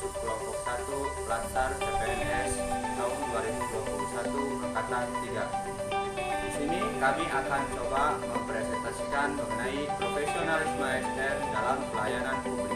subkelompok 1 Lansar CPNS tahun 2021 angkatan 3. Di sini kami akan coba mempresentasikan mengenai profesionalisme ASN dalam pelayanan publik.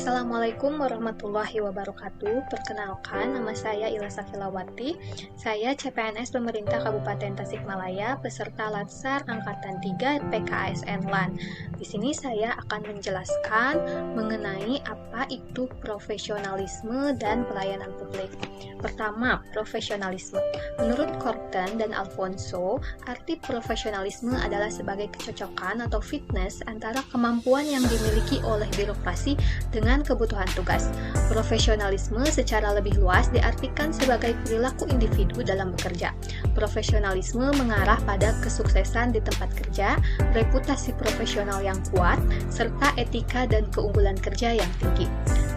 Assalamualaikum warahmatullahi wabarakatuh. Perkenalkan, nama saya Ila Sakilawati. Saya CPNS Pemerintah Kabupaten Tasikmalaya, peserta Lansar Angkatan 3 PKASN LAN. Di sini saya akan menjelaskan mengenai apa itu profesionalisme dan pelayanan publik. Pertama, profesionalisme. Menurut Corton dan Alfonso, arti profesionalisme adalah sebagai kecocokan atau fitness antara kemampuan yang dimiliki oleh birokrasi dengan kebutuhan tugas. Profesionalisme secara lebih luas diartikan sebagai perilaku individu dalam bekerja. Profesionalisme mengarah pada kesuksesan di tempat kerja, reputasi profesional yang kuat, serta etika dan keunggulan kerja yang tinggi.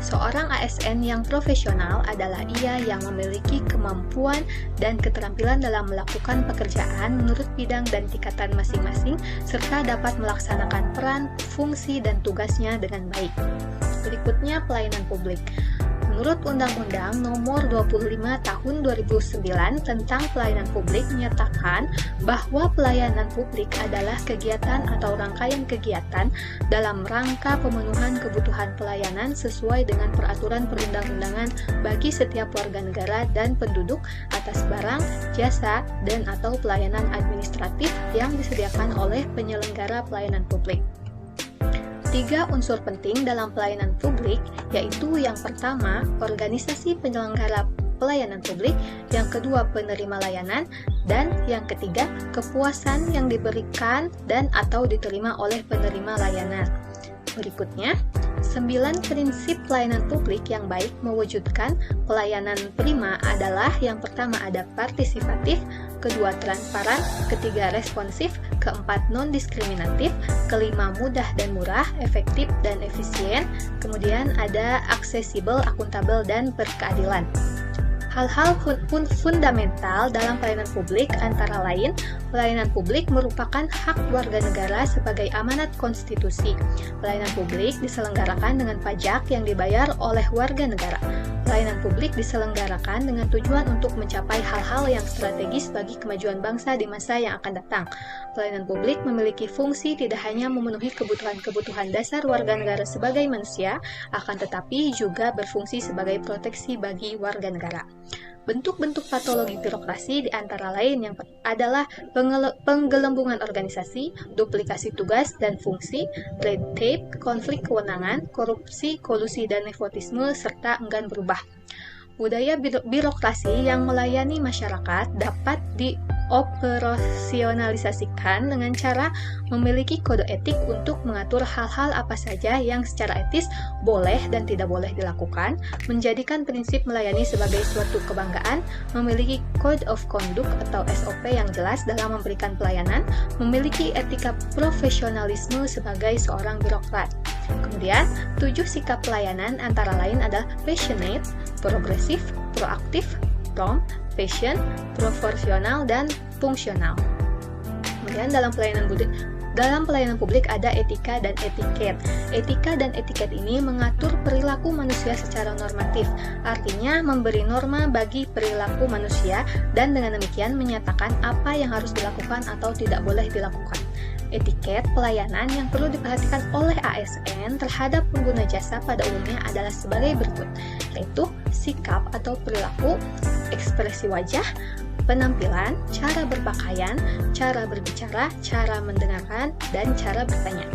Seorang ASN yang profesional adalah ia yang memiliki kemampuan dan keterampilan dalam melakukan pekerjaan menurut bidang dan tingkatan masing-masing, serta dapat melaksanakan peran, fungsi, dan tugasnya dengan baik. Berikutnya, pelayanan publik. Menurut Undang-Undang Nomor 25 Tahun 2009 tentang Pelayanan Publik menyatakan bahwa pelayanan publik adalah kegiatan atau rangkaian kegiatan dalam rangka pemenuhan kebutuhan pelayanan sesuai dengan peraturan perundang-undangan bagi setiap warga negara dan penduduk atas barang, jasa, dan atau pelayanan administratif yang disediakan oleh penyelenggara pelayanan publik. 3 unsur penting dalam pelayanan publik, yaitu yang pertama, organisasi penyelenggara pelayanan publik, yang kedua, penerima layanan, dan yang ketiga, kepuasan yang diberikan dan atau diterima oleh penerima layanan. Berikutnya, 9 prinsip pelayanan publik yang baik mewujudkan pelayanan prima adalah yang pertama ada partisipatif, kedua transparan, ketiga responsif, keempat non-diskriminatif, kelima mudah dan murah, efektif dan efisien, kemudian ada aksesibel, akuntabel, dan berkeadilan. Hal-hal fundamental dalam pelayanan publik antara lain, pelayanan publik merupakan hak warga negara sebagai amanat konstitusi. Pelayanan publik diselenggarakan dengan pajak yang dibayar oleh warga negara. Pelayanan publik diselenggarakan dengan tujuan untuk mencapai hal-hal yang strategis bagi kemajuan bangsa di masa yang akan datang. Pelayanan publik memiliki fungsi tidak hanya memenuhi kebutuhan-kebutuhan dasar warga negara sebagai manusia, akan tetapi juga berfungsi sebagai proteksi bagi warga negara. Bentuk-bentuk patologi birokrasi di antara lain yang adalah penggelembungan organisasi, duplikasi tugas dan fungsi, red tape, konflik kewenangan, korupsi, kolusi dan nepotisme, serta enggan berubah. Budaya birokrasi yang melayani masyarakat dapat dioperasionalisasikan dengan cara memiliki kode etik untuk mengatur hal-hal apa saja yang secara etis boleh dan tidak boleh dilakukan, menjadikan prinsip melayani sebagai suatu kebanggaan, memiliki code of conduct atau SOP yang jelas dalam memberikan pelayanan, memiliki etika profesionalisme sebagai seorang birokrat. Kemudian, 7 sikap pelayanan antara lain adalah passionate, progresif, proaktif, prompt, patient, proporsional, dan fungsional. Kemudian dalam pelayanan publik ada etika dan etiket. Etika dan etiket ini mengatur perilaku manusia secara normatif, artinya memberi norma bagi perilaku manusia dan dengan demikian menyatakan apa yang harus dilakukan atau tidak boleh dilakukan. Etiket pelayanan yang perlu diperhatikan oleh ASN terhadap pengguna jasa pada umumnya adalah sebagai berikut, yaitu sikap atau perilaku, ekspresi wajah, penampilan, cara berpakaian, cara berbicara, cara mendengarkan, dan cara bertanya.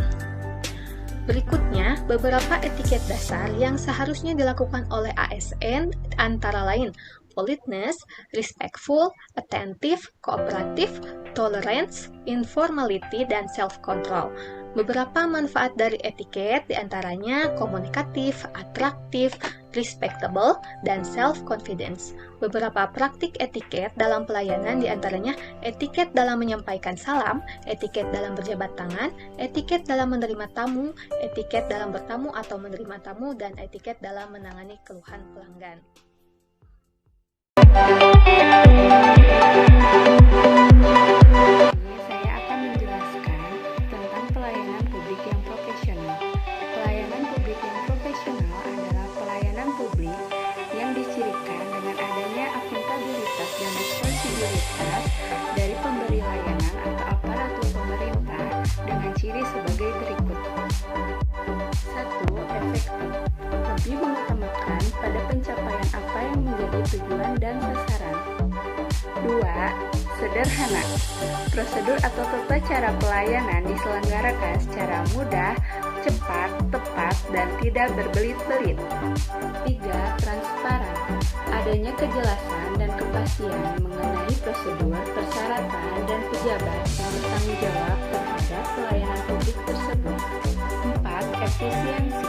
Berikutnya, beberapa etiket dasar yang seharusnya dilakukan oleh ASN antara lain politeness, respectful, attentive, kooperatif, tolerance, informality, dan self-control. Beberapa manfaat dari etiket diantaranya komunikatif, atraktif, respectable, dan self-confidence. Beberapa praktik etiket dalam pelayanan diantaranya etiket dalam menyampaikan salam, etiket dalam berjabat tangan, etiket dalam menerima tamu, etiket dalam bertamu atau menerima tamu, dan etiket dalam menangani keluhan pelanggan. Saya akan menjelaskan tentang pelayanan publik bagi tujuan dan sasaran. 2. Sederhana. Prosedur atau tata cara pelayanan diselenggarakan secara mudah, cepat, tepat, dan tidak berbelit-belit. 3. Transparan. Adanya kejelasan dan kepastian mengenai prosedur, persyaratan, dan pejabat yang bertanggung jawab terhadap pelayanan publik tersebut. 4. Efisiensi.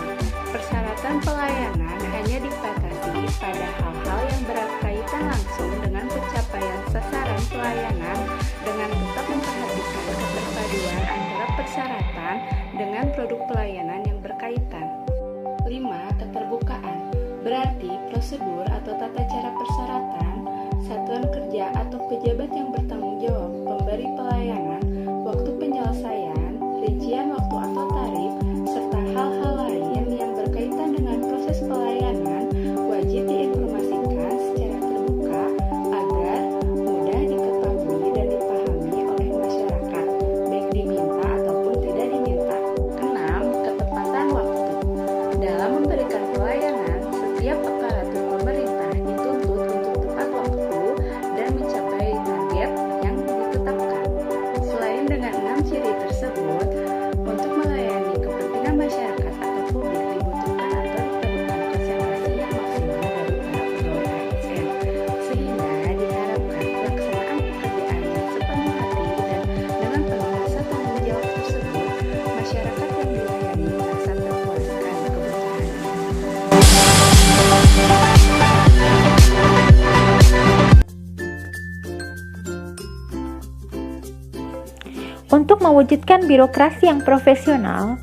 Persyaratan pelayanan hanya dibatasi pada hal-hal yang berkaitan langsung dengan pencapaian sasaran pelayanan dengan tetap memperhatikan keterpaduan antara persyaratan dengan produk pelayanan yang berkaitan. 5. Keterbukaan. Berarti prosedur atau tata cara persyaratan, satuan kerja atau pejabat yang bertanggung jawab pemberi pelayanan, waktu penyelesaian, rincian waktu atau tarif, serta hal-hal lain yang berkaitan dengan proses pelayanan wajib diinformasikan secara terbuka agar mudah diketahui dan dipahami oleh masyarakat, baik diminta ataupun tidak diminta. 6. Ketepatan waktu. Dalam memberikan pelayanan, setiap aparatur pemerintah dituntut untuk tepat waktu dan mencapai target yang ditetapkan. Selain dengan 6 ciri tersebut, untuk melayani kepentingan masyarakat atau publik dibutuhkan atau diperlukan konsentrasi yang maksimal dari para pegawai ASN, sehingga diharapkan pelaksanaan pekerjaan yang sepenuh hati dan dengan penuh rasa tanggung jawab tersebut, masyarakat yang dilayani merasa terpuaskan kebutuhannya. Untuk mewujudkan birokrasi yang profesional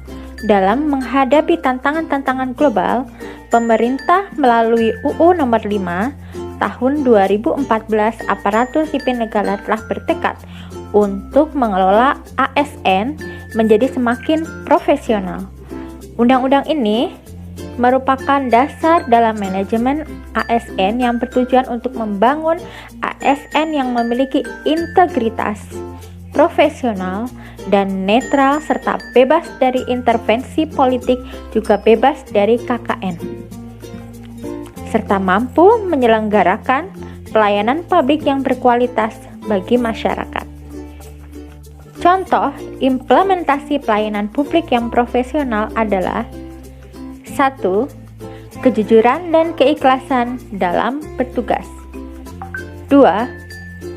dalam menghadapi tantangan-tantangan global, pemerintah melalui UU Nomor 5 Tahun 2014 Aparatur Sipil Negara telah bertekad untuk mengelola ASN menjadi semakin profesional. Undang-undang ini merupakan dasar dalam manajemen ASN yang bertujuan untuk membangun ASN yang memiliki integritas, profesional, dan netral serta bebas dari intervensi politik, juga bebas dari KKN, serta mampu menyelenggarakan pelayanan publik yang berkualitas bagi masyarakat. Contoh implementasi pelayanan publik yang profesional adalah 1. Kejujuran dan keikhlasan dalam bertugas. 2.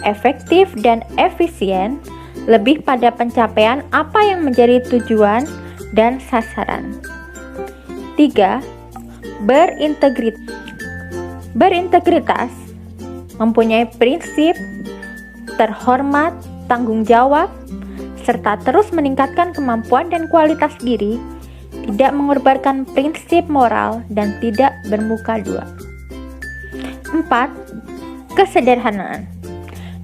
Efektif dan efisien, lebih pada pencapaian apa yang menjadi tujuan dan sasaran. 3. Berintegritas, mempunyai prinsip, terhormat, tanggung jawab, serta terus meningkatkan kemampuan dan kualitas diri, tidak mengorbankan prinsip moral dan tidak bermuka dua. 4. Kesederhanaan,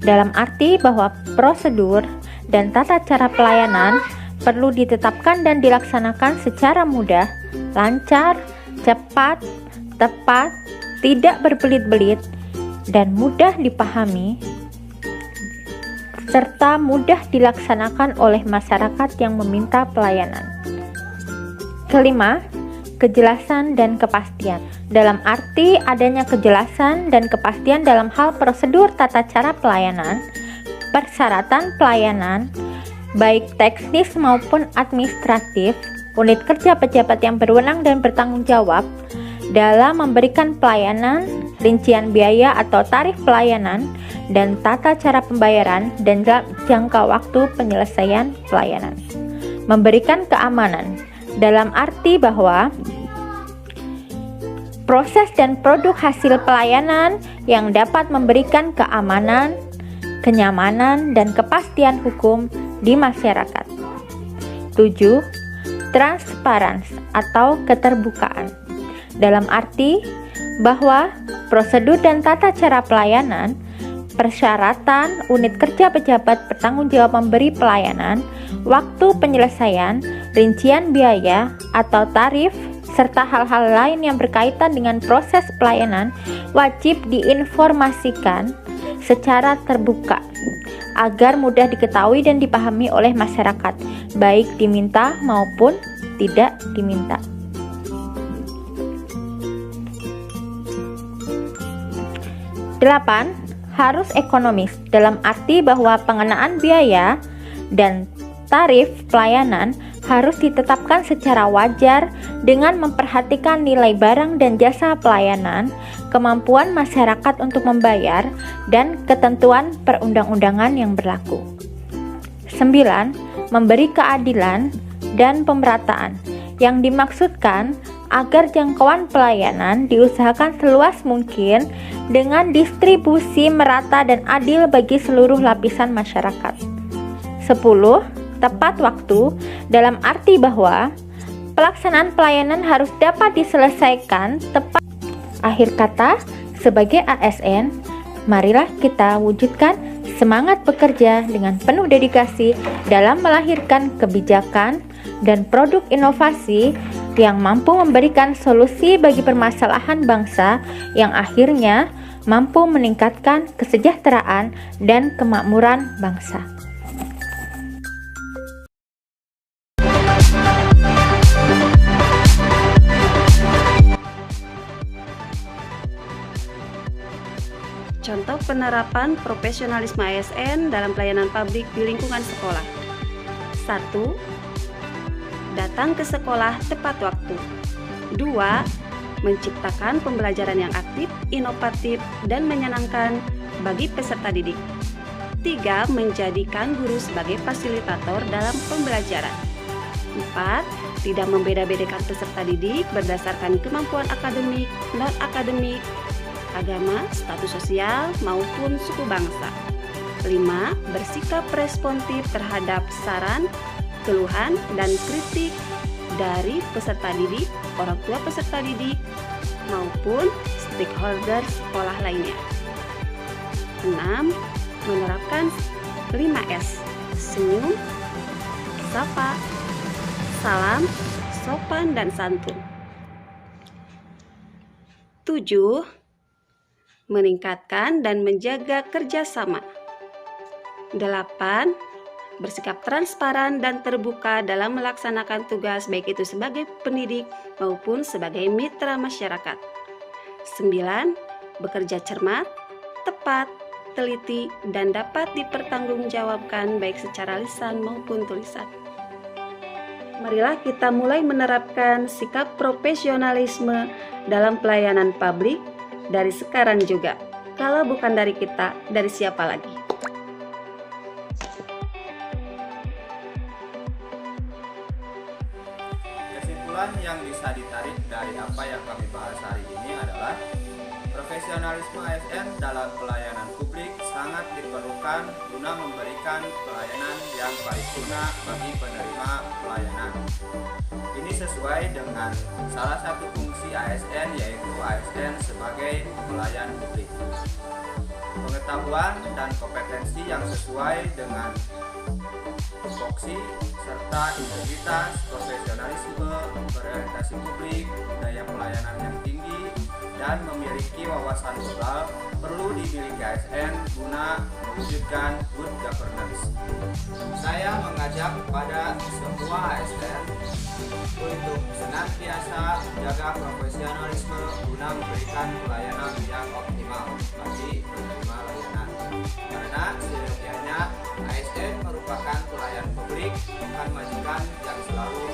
dalam arti bahwa prosedur dan tata cara pelayanan perlu ditetapkan dan dilaksanakan secara mudah, lancar, cepat, tepat, tidak berbelit-belit, dan mudah dipahami, serta mudah dilaksanakan oleh masyarakat yang meminta pelayanan. Kelima, kejelasan dan kepastian. Dalam arti adanya kejelasan dan kepastian dalam hal prosedur tata cara pelayanan, persyaratan pelayanan, baik teknis maupun administratif, unit kerja pejabat yang berwenang dan bertanggung jawab dalam memberikan pelayanan, rincian biaya atau tarif pelayanan, dan tata cara pembayaran dan jangka waktu penyelesaian pelayanan. Memberikan keamanan, dalam arti bahwa proses dan produk hasil pelayanan yang dapat memberikan keamanan, kenyamanan, dan kepastian hukum di masyarakat. 7. Transparansi atau keterbukaan, dalam arti bahwa prosedur dan tata cara pelayanan, persyaratan, unit kerja pejabat bertanggung jawab memberi pelayanan, waktu penyelesaian, rincian biaya atau tarif, serta hal-hal lain yang berkaitan dengan proses pelayanan wajib diinformasikan secara terbuka agar mudah diketahui dan dipahami oleh masyarakat, baik diminta maupun tidak diminta. 8. Harus ekonomis, dalam arti bahwa pengenaan biaya dan tarif pelayanan harus ditetapkan secara wajar dengan memperhatikan nilai barang dan jasa pelayanan, kemampuan masyarakat untuk membayar, dan ketentuan perundang-undangan yang berlaku. 9. Memberi keadilan dan pemerataan, yang dimaksudkan agar jangkauan pelayanan diusahakan seluas mungkin dengan distribusi merata dan adil bagi seluruh lapisan masyarakat. 10. Tepat waktu, dalam arti bahwa pelaksanaan pelayanan harus dapat diselesaikan tepat. Akhir kata, sebagai ASN, marilah kita wujudkan semangat bekerja dengan penuh dedikasi dalam melahirkan kebijakan dan produk inovasi yang mampu memberikan solusi bagi permasalahan bangsa yang akhirnya mampu meningkatkan kesejahteraan dan kemakmuran bangsa. Contoh penerapan profesionalisme ASN dalam pelayanan publik di lingkungan sekolah. 1. Datang ke sekolah tepat waktu. 2. Menciptakan pembelajaran yang aktif, inovatif, dan menyenangkan bagi peserta didik. 3. Menjadikan guru sebagai fasilitator dalam pembelajaran. 4. Tidak membeda-bedakan peserta didik berdasarkan kemampuan akademik, non-akademik, agama, status sosial, maupun suku bangsa. 5. Bersikap responsif terhadap saran, keluhan, dan kritik dari peserta didik, orang tua peserta didik, maupun stakeholder sekolah lainnya. 6. Menerapkan 5S: senyum, sapa, salam, sopan, dan santun. 7. Meningkatkan dan menjaga kerjasama. 8. Bersikap transparan dan terbuka dalam melaksanakan tugas, baik itu sebagai pendidik maupun sebagai mitra masyarakat. 9. Bekerja cermat, tepat, teliti, dan dapat dipertanggungjawabkan baik secara lisan maupun tulisan. Marilah kita mulai menerapkan sikap profesionalisme dalam pelayanan publik dari sekarang juga. Kalau bukan dari kita, dari siapa lagi? Kesimpulan yang bisa ditarik dari apa yang kami bahas hari ini adalah profesionalisme ASN dalam pelayanan publik sangat diperlukan guna memberikan pelayanan yang paripurna bagi penerima pelayanan. Ini sesuai dengan salah satu fungsi ASN, yaitu ASN sebagai pelayan publik. Pengetahuan dan kompetensi yang sesuai dengan tupoksi serta integritas, profesionalisme, berorientasi publik, daya pelayanan yang tinggi, dan memiliki wawasan global perlu dimiliki ASN guna mewujudkan good governance. Saya mengajak kepada semua ASN untuk senantiasa menjaga profesionalisme guna memberikan pelayanan yang optimal bagi penerima layanan. Karena sejatinya ASN merupakan pelayan publik, bukan majikan yang selalu